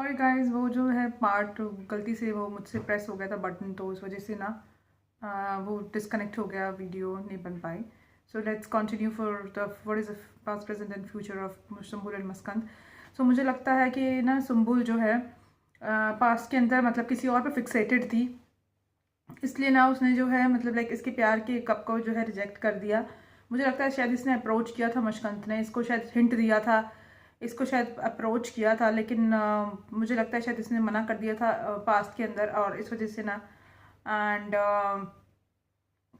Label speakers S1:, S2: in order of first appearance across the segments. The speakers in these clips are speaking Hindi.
S1: सॉरी गाइस, वो जो है पार्ट गलती से वो मुझसे प्रेस हो गया था बटन, तो उस वजह से ना वो डिस्कनेक्ट हो गया, वीडियो नहीं बन पाई। So let's continue for the what is the past present and future of Sumbul and मस्कंद। सो मुझे लगता है कि ना सुम्बुल जो है पास्ट के अंदर मतलब किसी और पे फिक्सेटेड थी, इसलिए ना उसने जो है मतलब लाइक इसके प्यार के कप को जो है रिजेक्ट कर दिया। मुझे लगता है शायद इसने अप्रोच किया था, मशकंत ने इसको शायद हिंट दिया था, इसको शायद अप्रोच किया था, लेकिन मुझे लगता है शायद इसने मना कर दिया था पास्ट के अंदर, और इस वजह से ना एंड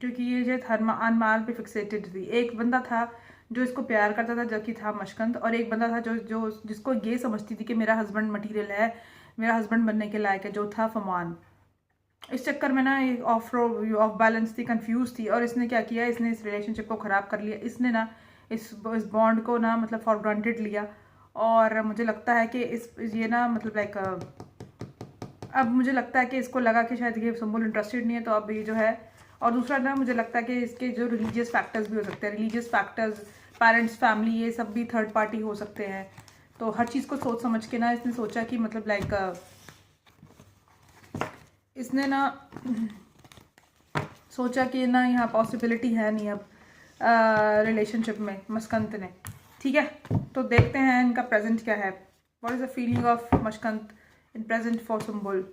S1: क्योंकि ये जो अनमार पे फिक्सेटेड थी। एक बंदा था जो इसको प्यार करता था, जो कि था मशकंद, और एक बंदा था जो जो जिसको ये समझती थी कि मेरा हस्बैंड मटीरियल है, मेरा हस्बैंड बनने के लायक है, जो था फमान। इस चक्कर में ना ऑफ बैलेंस थी, कंफ्यूज थी, और इसने क्या किया, इसने इस रिलेशनशिप को ख़राब कर लिया। इसने ना इस बॉन्ड को ना मतलब फॉर ग्रांटेड लिया, और मुझे लगता है कि इस ये ना मतलब लाइक अब मुझे लगता है कि इसको लगा कि शायद ये सुम्बुल इंटरेस्टेड नहीं है, तो अब ये जो है। और दूसरा ना मुझे लगता है कि इसके जो रिलीजियस फैक्टर्स भी हो सकते हैं, रिलीजियस फैक्टर्स, पेरेंट्स, फैमिली, ये सब भी थर्ड पार्टी हो सकते हैं। तो हर चीज़ को सोच समझ के ना इसने सोचा कि मतलब लाइक इसने ना सोचा कि ना यहाँ पॉसिबिलिटी है नहीं अब रिलेशनशिप में मस्कंत ने। ठीक है, तो देखते हैं इनका प्रेजेंट क्या है। What is the feeling of मस्कंत in present for Sumbul.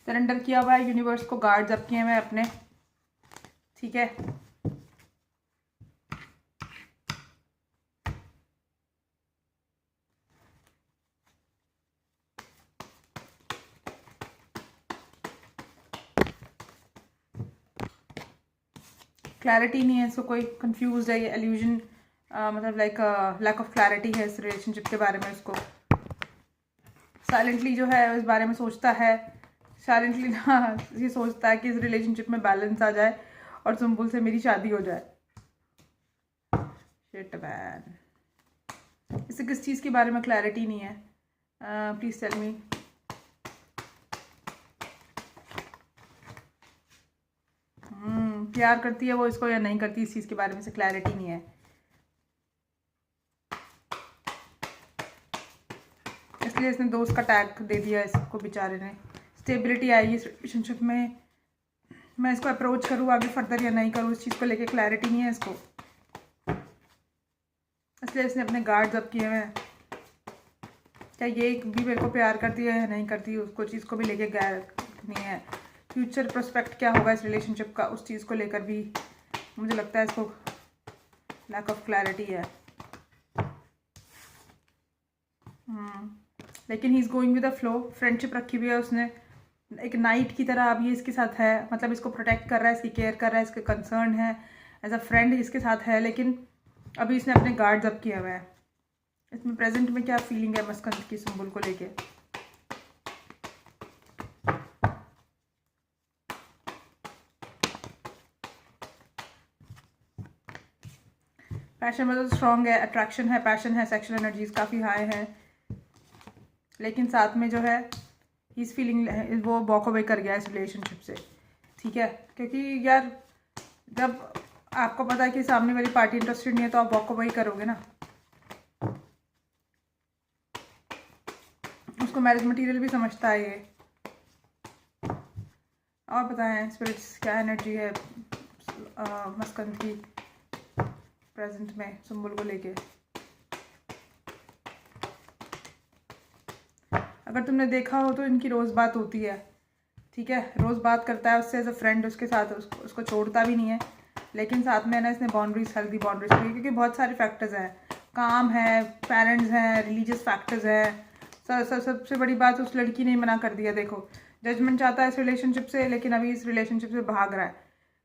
S1: Surrender किया हुआ है यूनिवर्स को, गार्ड्स अप किए हुए हैं अपने। ठीक है, क्लैरिटी नहीं है इसको, कोई कंफ्यूज है, ये एल्यूजन मतलब लाइक लैक ऑफ क्लैरिटी है इस रिलेशनशिप के बारे में। इसको साइलेंटली जो है इस बारे में सोचता है, साइलेंटली ना ये सोचता है कि इस रिलेशनशिप में बैलेंस आ जाए और सुम्बुल से मेरी शादी हो जाए। शिट मैन, इसे किस चीज़ के बारे में क्लैरिटी नहीं है, प्लीज़ टेल मी। प्यार करती है वो इसको या नहीं करती, इस चीज़ के बारे में से क्लैरिटी नहीं है, इसलिए इसने दोस्त का टैग दे दिया इसको बेचारे ने। स्टेबिलिटी आएगी इस रिलेशनशिप में, मैं इसको अप्रोच करूँ आगे फर्दर या नहीं करूँ, इस चीज़ को लेके क्लैरिटी नहीं है इसको, इसलिए इसने अपने गार्ड्स अप किए हुए हैं। क्या ये भी मेरे को प्यार करती है या नहीं करती, उसको चीज़ को भी लेके गैर नहीं है। फ्यूचर प्रोस्पेक्ट क्या होगा इस रिलेशनशिप का, उस चीज़ को लेकर भी मुझे लगता है इसको लैक ऑफ क्लैरिटी है। लेकिन he is going with the flow, friendship रखी हुई है उसने एक नाइट की तरह। अब ये इसके साथ है, मतलब इसको प्रोटेक्ट कर रहा है, इसकी केयर कर रहा है, इसके कंसर्न है, एज अ फ्रेंड इसके साथ है, लेकिन अभी इसने अपने गार्ड्स अप किए हुए हैं। इसमें प्रेजेंट में क्या फीलिंग है मस्कंद की सुम्बुल को लेके। पैशन में तो स्ट्रॉन्ग है, अट्रैक्शन है, पैशन है, सेक्शुअल एनर्जीज काफ़ी हाई है, लेकिन साथ में जो है इस फीलिंग वो वॉक अवे कर गया इस रिलेशनशिप से। ठीक है, क्योंकि यार जब आपको पता है कि सामने वाली पार्टी इंटरेस्टेड नहीं है, तो आप वॉक अवे करोगे ना। उसको मैरिज मटेरियल भी समझता है ये। और बताएं स्पिरिट्स क्या एनर्जी है मस्कंद की प्रेजेंट में सुम्बुल को लेके। अगर तुमने देखा हो तो इनकी रोज़ बात होती है, ठीक है, रोज़ बात करता है उससे एज अ फ्रेंड, उसके साथ उसको छोड़ता भी नहीं है, लेकिन साथ में ना इसने बाउंड्रीज, हेल्दी बाउंड्रीज रखी, क्योंकि बहुत सारे फैक्टर्स हैं, काम है, पेरेंट्स हैं, रिलीजियस फैक्टर्स हैं। सबसे बड़ी बात उस लड़की ने मना कर दिया। देखो, जजमेंट चाहता है इस रिलेशनशिप से, लेकिन अभी इस रिलेशनशिप से भाग रहा है,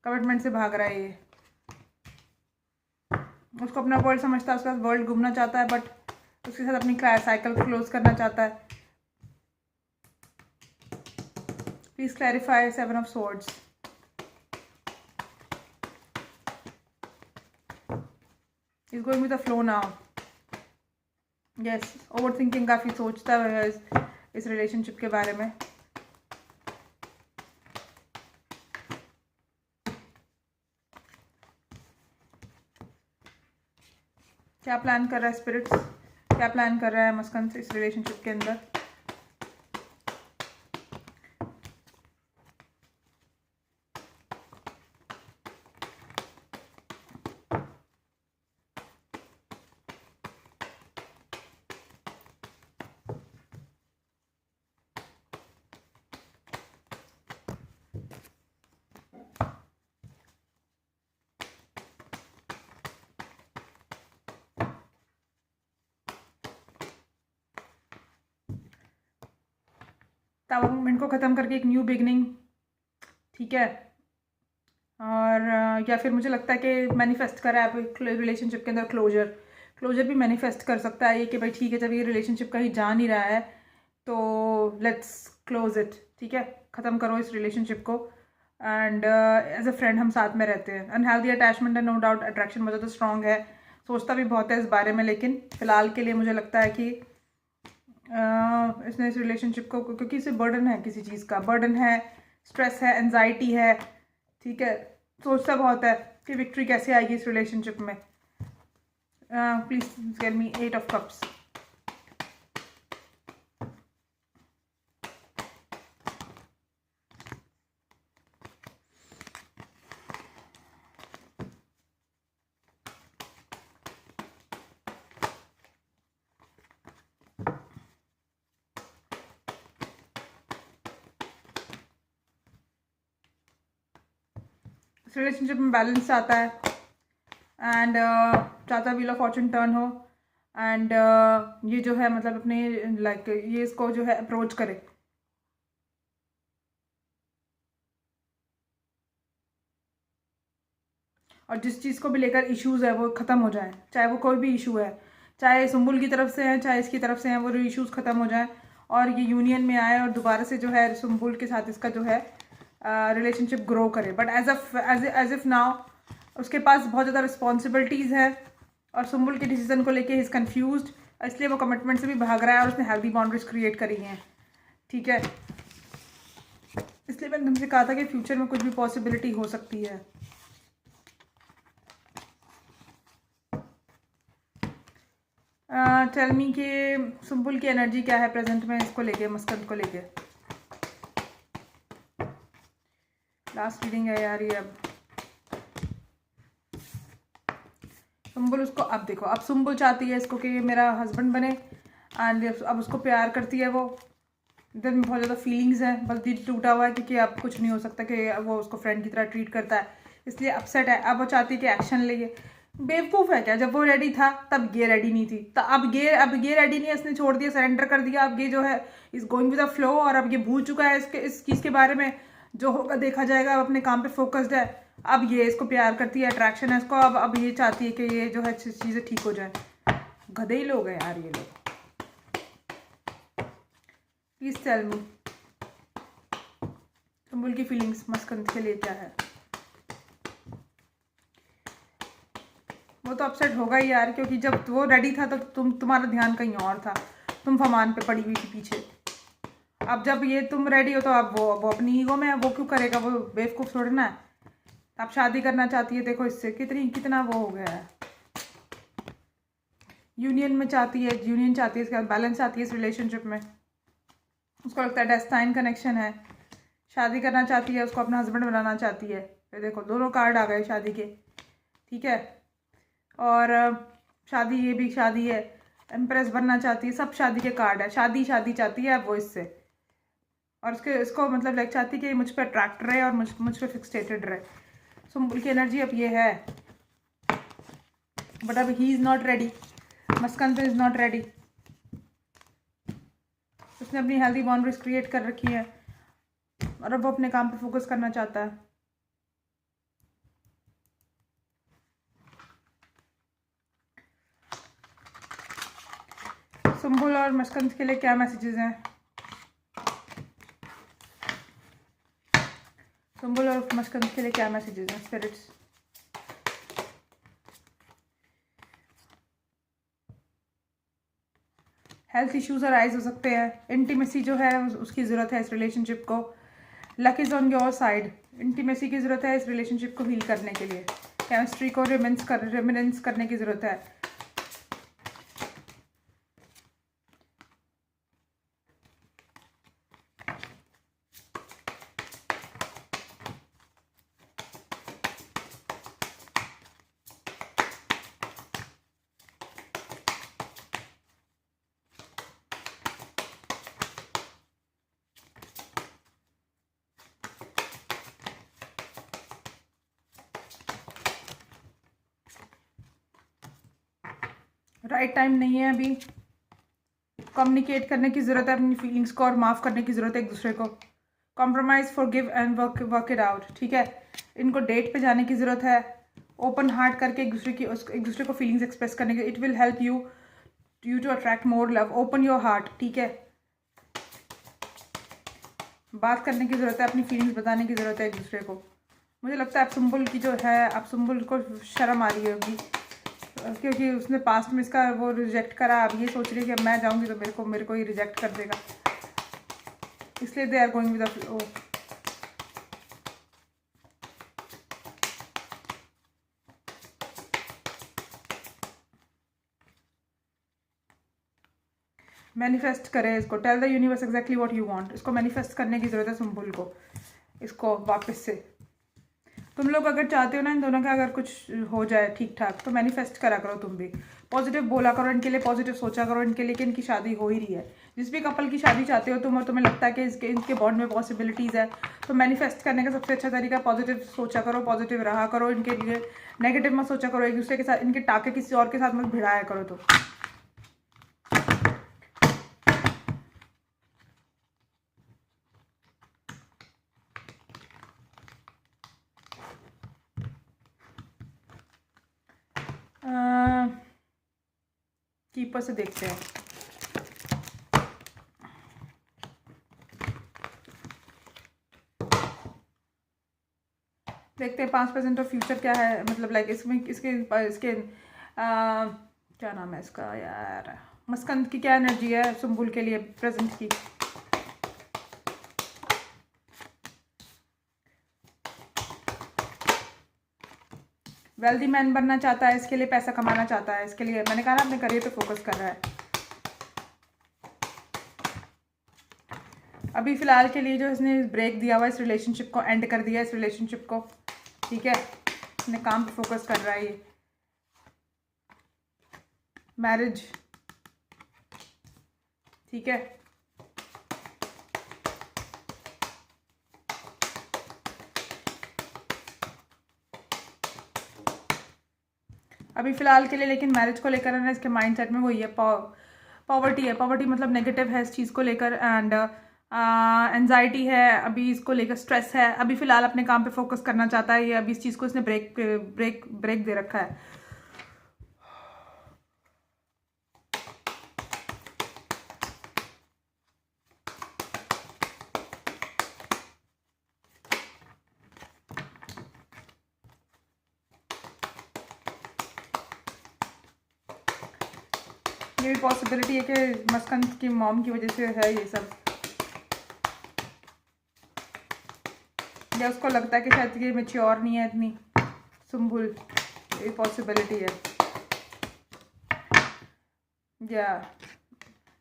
S1: कमिटमेंट से भाग रहा है। ये उसको अपना वर्ल्ड समझता है, उसके साथ वर्ल्ड घूमना चाहता है, बट उसके साथ अपनी साइकिल क्लोज करना चाहता है। Please clarify seven of swords. Is going with the flow now. Yes, over thinking काफ़ी सोचता है इस रिलेशनशिप के बारे में। क्या प्लान कर रहा है स्पिरिट्स, क्या प्लान कर रहा है मस्कंद इस रिलेशनशिप के अंदर? तब मूवमेंट को ख़त्म करके एक न्यू बिगनिंग, ठीक है। और या फिर मुझे लगता है कि मैनिफेस्ट करा है आप रिलेशनशिप के अंदर क्लोजर भी मैनिफेस्ट कर सकता है ये कि भाई ठीक है, जब ये रिलेशनशिप कहीं जा नहीं रहा है तो लेट्स क्लोज इट, ठीक है, ख़त्म करो इस रिलेशनशिप को। एंड एज अ फ्रेंड हम साथ में रहते हैं। अनहेल्दी अटैचमेंट है, नो डाउट अट्रैक्शन बहुत ज़्यादा स्ट्रॉन्ग है, सोचता भी बहुत है इस बारे में, लेकिन फ़िलहाल के लिए मुझे लगता है कि इसने इस रिलेशनशिप को, क्योंकि इसे बर्डन है, किसी चीज़ का बर्डन है, स्ट्रेस है, एंजाइटी है, ठीक है, सोचता बहुत है कि विक्ट्री कैसे आएगी इस रिलेशनशिप में। Please give me 8 of cups. Relationship में बैलेंस आता है एंड चाहता व्हील ऑफ फॉर्चून टर्न हो एंड ये जो है मतलब अपने लाइक ये इसको जो है अप्रोच करे। और जिस चीज़ को भी लेकर इश्यूज़ है वो ख़त्म हो जाए, चाहे वो कोई भी इशू है, चाहे सुम्बुल की तरफ से है चाहे इसकी तरफ से है, वो इश्यूज़ ख़त्म हो जाए और ये यूनियन में आए और दोबारा से जो है सुम्बुल के साथ इसका जो है रिलेशनशिप ग्रो करे। बट एज इफ नाउ उसके पास बहुत ज़्यादा रिस्पॉन्सिबिलिटीज़ है और सुम्बुल के डिसीजन को लेके इज़ कन्फ्यूज्ड, इसलिए वो कमिटमेंट से भी भाग रहा है और उसने हेल्दी बाउंड्रीज क्रिएट करी हैं, ठीक है। इसलिए मैंने तुमसे कहा था कि फ्यूचर में कुछ भी पॉसिबिलिटी हो सकती है। टेल मी कि सुम्बुल की एनर्जी क्या है प्रेजेंट में इसको लेके, मस्कंद को लेके। लास्ट रीडिंग है यार ये। अब सुम्बुल उसको, अब देखो, अब सुम्बुल चाहती है इसको कि ये मेरा हस्बैंड बने एंड अब उसको प्यार करती है वो, दिल में बहुत ज़्यादा फीलिंग्स हैं, बस दिल टूटा हुआ है क्योंकि अब कुछ नहीं हो सकता कि वो उसको फ्रेंड की तरह ट्रीट करता है, इसलिए अपसेट है। अब वो चाहती है कि एक्शन ले। बेवकूफ़ है क्या, जब वो रेडी था तब ये रेडी नहीं थी, तो अब ये रेडी नहीं है, इसने छोड़ दिया, सरेंडर कर दिया। अब ये जो है is going with the flow और अब ये भूल चुका है इस चीज़ के बारे में, जो होगा देखा जाएगा, अब अपने काम पे फोकस्ड है। अब ये इसको प्यार करती है, अट्रैक्शन है इसको, अब ये चाहती है कि ये जो है चीज़ें ठीक हो जाए। गधे ही लोग हैं यार ये लोग। प्लीज टेल मी सुम्बुल की फीलिंग्स मस्कंद के लिए क्या है। वो तो अपसेट होगा ही यार, क्योंकि जब वो रेडी था तो तुम्हारा ध्यान कहीं और था, तुम फमान पे पड़ी हुई थी पीछे। अब जब ये तुम रेडी हो तो अब वो अपनी ईगो में है, वो क्यों करेगा, वो बेवकूफ़ छोड़ना है। अब शादी करना चाहती है, देखो इससे कितना वो हो गया है। यूनियन चाहती है इसके बाद बैलेंस चाहती है इस रिलेशनशिप में। उसको लगता है डेस्टाइन कनेक्शन है, शादी करना चाहती है, उसको अपना हस्बैंड बनाना चाहती है। फिर देखो दोनों कार्ड आ गए शादी के, ठीक है। और शादी, ये भी शादी है, एम्प्रेस बनना चाहती है, सब शादी के कार्ड है। शादी चाहती है अब वो इससे, और इसको मतलब लाइक चाहती है कि मुझ पर अट्रैक्ट रहे और मुझ पर फिक्सटेटेड रहे। सुम्बुल की एनर्जी अब ये है, बट अब ही इज़ नॉट रेडी, मस्कंद इज़ नॉट रेडी। उसने अपनी हेल्दी बाउंड्रीज क्रिएट कर रखी है और अब वो अपने काम पे फोकस करना चाहता है। सुम्बुल और मस्कंद के लिए क्या मैसेजेस हैं? सुम्बुल और मस्कंद के लिए क्या मैसेजेस हैं स्पिरिट्स? हेल्थ इश्यूज अराइज हो सकते हैं, इंटीमेसी जो है उसकी ज़रूरत है इस रिलेशनशिप को। Luck is on your side, intimacy की ज़रूरत है इस रिलेशनशिप को हील करने के लिए, केमिस्ट्री को रिमेनेंस करने की ज़रूरत है। राइट टाइम नहीं है अभी। कम्युनिकेट करने की ज़रूरत है अपनी फीलिंग्स को, और माफ़ करने की ज़रूरत है एक दूसरे को। Compromise, forgive and work it out, ठीक है। इनको डेट पे जाने की ज़रूरत है, ओपन हार्ट करके एक दूसरे को फीलिंग्स एक्सप्रेस करने के। It will help you to attract more love. Open your heart, ठीक है। बात करने की ज़रूरत है, अपनी फीलिंग्स बताने की ज़रूरत है एक दूसरे को। मुझे लगता है आप सुम्बुल की जो है, आप सुम्बुल को शर्म आ रही होगी, क्योंकि उसने पास्ट में इसका वो रिजेक्ट करा। अब ये सोच रही है कि अब मैं जाऊंगी तो मेरे को ही रिजेक्ट कर देगा, इसलिए they are going with the flow. Manifest करें इसको। Tell the universe exactly what you want. इसको मैनिफेस्ट करने की ज़रूरत है सुम्बुल को, इसको वापस से। तुम लोग अगर चाहते हो ना इन दोनों का अगर कुछ हो जाए ठीक ठाक, तो मैनिफेस्ट करा करो। तुम भी पॉजिटिव बोला करो इनके लिए, पॉजिटिव सोचा करो इनके लिए कि इनकी शादी हो ही रही है। जिस भी कपल की शादी चाहते हो तुम, और तुम्हें लगता है कि इनके बॉन्ड में पॉसिबिलिटीज़ है, तो मैनिफेस्ट करने का सबसे अच्छा तरीका पॉजिटिव सोचा करो, पॉजिटिव रहा करो इनके लिए। नेगेटिव मत सोचा करो, एक दूसरे के साथ इनके टाके किसी और के साथ मत भिड़ाया करो। तो कीपर से देखते हैं। देखते हैं 5% ऑफ फ्यूचर क्या है, मतलब लाइक इसमें इसके क्या नाम है इसका यार, मस्कंद की क्या एनर्जी है सुम्बुल के लिए प्रेजेंट की। वेल्दी मैन बनना चाहता है, इसके लिए पैसा कमाना चाहता है, इसके लिए मैंने कहा ना अपने करियर पे फोकस कर रहा है। अभी फिलहाल के लिए जो इसने ब्रेक दिया हुआ, इस रिलेशनशिप को एंड कर दिया, इस रिलेशनशिप को, ठीक है। अपने काम पे फोकस कर रहा है ये। मैरिज, ठीक है। अभी फ़िलहाल के लिए लेकिन मैरिज को लेकर ना इसके माइंडसेट में वही है, पॉवर्टी है। पॉवर्टी मतलब नेगेटिव है इस चीज़ को लेकर, एंड एंजाइटी है अभी इसको लेकर, स्ट्रेस है। अभी फ़िलहाल अपने काम पे फोकस करना चाहता है ये। अभी इस चीज़ को इसने ब्रेक दे रखा है। ये भी पॉसिबिलिटी है कि मस्कंद की मॉम की वजह से है ये सब, या उसको लगता है कि शायद ये मैच्योर नहीं है इतनी सुम्बुल, ये पॉसिबिलिटी है। या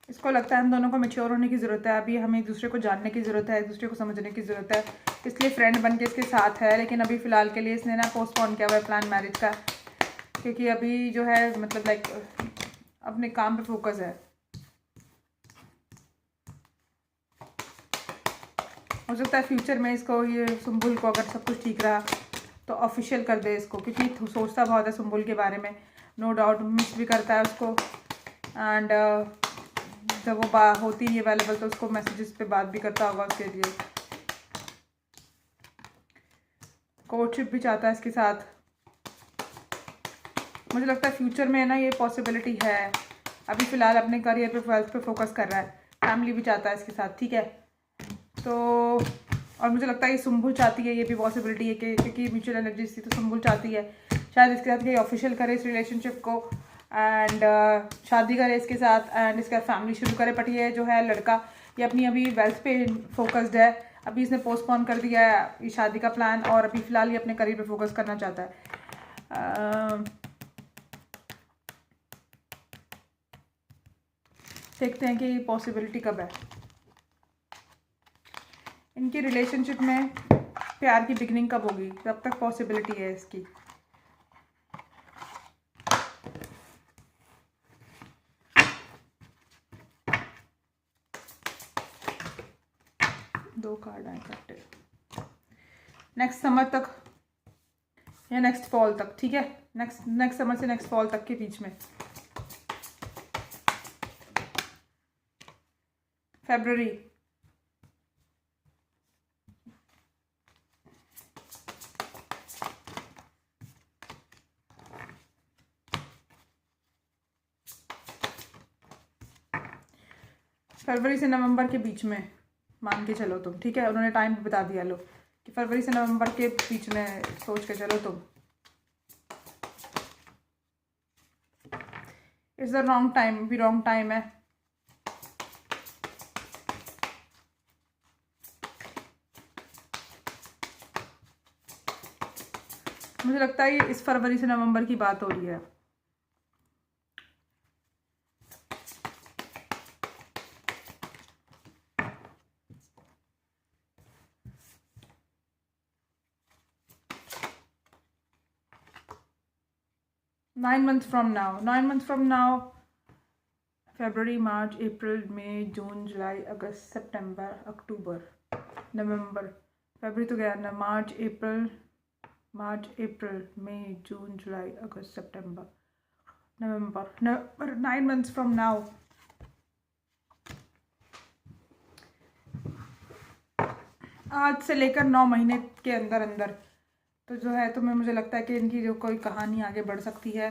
S1: इसको लगता है हम दोनों को मैच्योर होने की ज़रूरत है, अभी हमें एक दूसरे को जानने की ज़रूरत है, एक दूसरे को समझने की ज़रूरत है, इसलिए फ्रेंड बन के इसके साथ है। लेकिन अभी फ़िलहाल के लिए इसने ना पोस्टपोन किया हुआ है प्लान मैरिज का, क्योंकि अभी जो है मतलब लाइक अपने काम पे फोकस है। हो सकता है फ्यूचर में इसको, ये सुम्बुल को, अगर सब कुछ ठीक रहा तो ऑफिशियल कर दे इसको, क्योंकि सोचता बहुत है सुम्बुल के बारे में, नो डाउट मिस भी करता है उसको। एंड जब वो होती नहीं अवेलेबल तो उसको मैसेजेस पे बात भी करता होगा उसके लिए। कोर्टशिप भी चाहता है इसके साथ। मुझे लगता है फ्यूचर में ना ये पॉसिबिलिटी है। अभी फ़िलहाल अपने करियर पे, वेल्थ पे फोकस कर रहा है। फैमिली भी चाहता है इसके साथ, ठीक है। तो और मुझे लगता है ये सुम्बुल चाहती है, ये भी पॉसिबिलिटी है कि क्योंकि म्यूचुअल एनर्जी थी, तो सुम्बुल चाहती है शायद इसके साथ ये ऑफिशियल करे इस रिलेशनशिप को, एंड शादी करे इसके साथ, एंड इसका फैमिली शुरू करे। बट ये जो है लड़का, ये अपनी अभी वेल्थ पे फोकस्ड है। अभी इसने पोस्टपोन कर दिया है ये शादी का प्लान, और अभी फ़िलहाल ये अपने करियर पे फोकस करना चाहता है। देखते हैं कि ये पॉसिबिलिटी कब है इनकी रिलेशनशिप में, प्यार की बिगनिंग कब होगी, तब तक पॉसिबिलिटी है इसकी। दो कार्ड आए इकट्ठे। नेक्स्ट समर तक या नेक्स्ट फॉल तक, ठीक है। नेक्स्ट समर से नेक्स्ट फॉल तक के बीच में फरवरी, फरवरी से नवंबर के बीच में मान के चलो तुम, ठीक है। उन्होंने टाइम बता दिया लो कि फरवरी से नवंबर के बीच में सोच के चलो तुम। इट्स द रॉन्ग टाइम, भी रॉन्ग टाइम है। मुझे लगता है ये इस फरवरी से नवंबर की बात हो रही है। नाइन मंथ्स फ्रॉम नाउ, फरवरी, मार्च, अप्रैल, मई, जून, जुलाई, अगस्त, सितंबर, अक्टूबर, नवंबर। फरवरी तो गया ना। मार्च, अप्रैल, मई, जून, जुलाई, अगस्त, सितंबर, नवंबर। 9 मंथ्स फ्रॉम नाउ। आज से लेकर 9 महीने के अंदर अंदर तो जो है, तो मुझे लगता है कि इनकी जो कोई कहानी आगे बढ़ सकती है।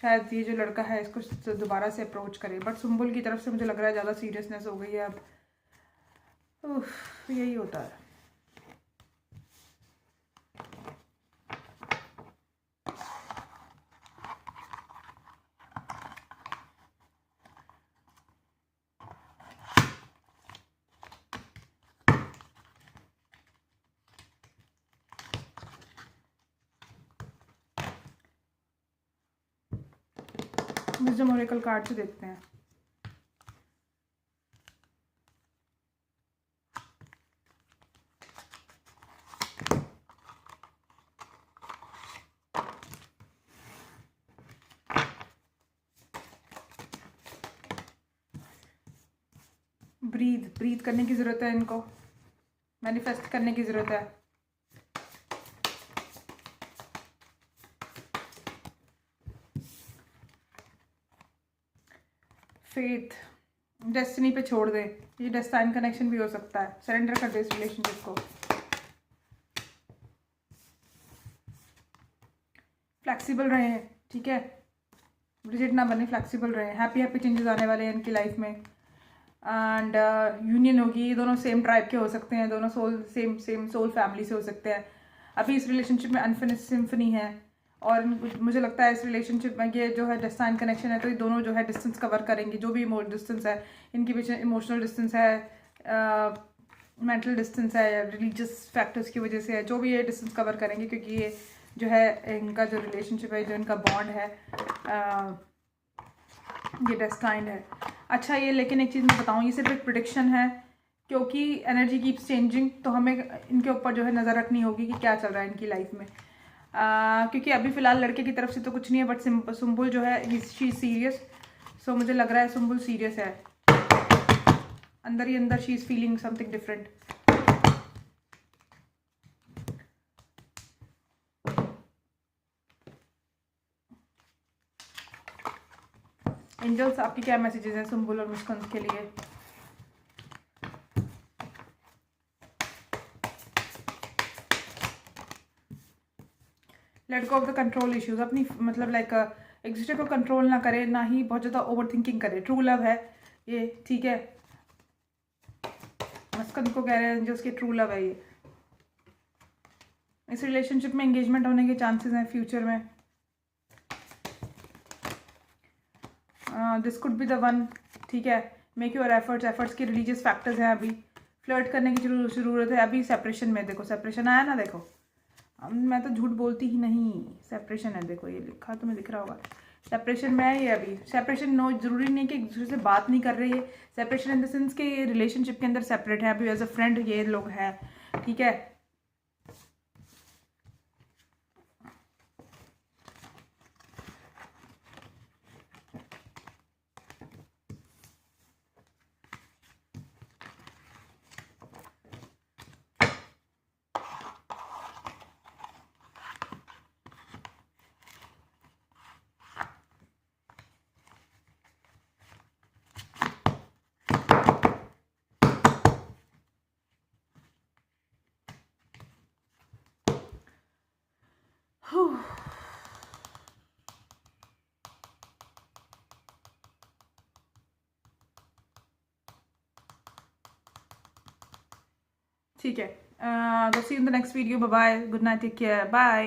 S1: शायद ये जो लड़का है इसको दोबारा से अप्रोच करे, बट सुम्बुल की तरफ से मुझे लग रहा है ज़्यादा सीरियसनेस हो गई है अब। यही होता है। विजडम ओरेकल कार्ड से देखते हैं। ब्रीथ करने की ज़रूरत है इनको, मैनिफेस्ट करने की ज़रूरत है। फेथ, डेस्टिनी पे छोड़ दे। ये डेस्टाइन कनेक्शन भी हो सकता है। सरेंडर कर दे इस रिलेशनशिप को। फ्लेक्सिबल रहें, ठीक है। रिजिड ना बने, फ्लेक्सिबल रहें। हैप्पी चेंजेस आने वाले हैं इनकी लाइफ में। एंड यूनियन होगी। ये दोनों सेम ट्राइब के हो सकते हैं, दोनों सेम सोल फैमिली से हो सकते हैं। अभी इस रिलेशनशिप में अनफिनिश्ड सिम्फनी है, और मुझे लगता है इस रिलेशनशिप में ये जो है डेस्टाइन कनेक्शन है, तो ये दोनों जो है डिस्टेंस कवर करेंगे। जो भी डिस्टेंस है इनके पीछे, इमोशनल डिस्टेंस है, मेंटल डिस्टेंस है, या रिलीजियस फैक्टर्स की वजह से है, जो भी ये डिस्टेंस कवर करेंगे, क्योंकि ये जो है इनका जो रिलेशनशिप है, जो इनका बॉन्ड है, ये डेस्टाइंड है। अच्छा, ये लेकिन एक चीज़ मैं बताऊँ, ये सिर्फ एक प्रिडिक्शन है, क्योंकि एनर्जी कीप्स चेंजिंग, तो हमें इनके ऊपर जो है नज़र रखनी होगी कि क्या चल रहा है इनकी लाइफ में। क्योंकि अभी फ़िलहाल लड़के की तरफ से तो कुछ नहीं है, बट सुम्बुल जो है शी इज़ सीरियस। सो मुझे लग रहा है सुम्बुल सीरियस है, अंदर ही अंदर she is feeling something different. Angels, आपके क्या मैसेजेस हैं सुम्बुल और मुस्कान के लिए? Let go of the control issues. अपनी मतलब लाइक एक दूसरे को कंट्रोल ना करे, ना ही बहुत ज़्यादा ओवर थिंकिंग करे। ट्रू लव है ये, ठीक है। मुस्कान को कह रहे हैं जो उसकी ट्रू लव है ये। इस रिलेशनशिप में एंगेजमेंट होने के चांसेस हैं फ्यूचर में। This could be the one, ठीक है। मेक योर एफर्ट्स की रिलीजियस फैक्टर्स हैं अभी। फ्लर्ट करने की ज़रूरत है अभी। सेपरेशन में देखो, सेपरेशन आया ना, देखो मैं तो झूठ बोलती ही नहीं। सेपरेशन है, देखो ये लिखा, तुम्हें दिख रहा होगा। सेपरेशन में है ये अभी। सेपरेशन नो, जरूरी नहीं कि एक दूसरे से बात नहीं कर रही है। सेपरेशन इन द सेंस के रिलेशनशिप के अंदर सेपरेट है अभी, एज अ फ्रेंड ये लोग हैं, ठीक है। ठीक है, तो see in the next video, bye bye, good night, take care, bye.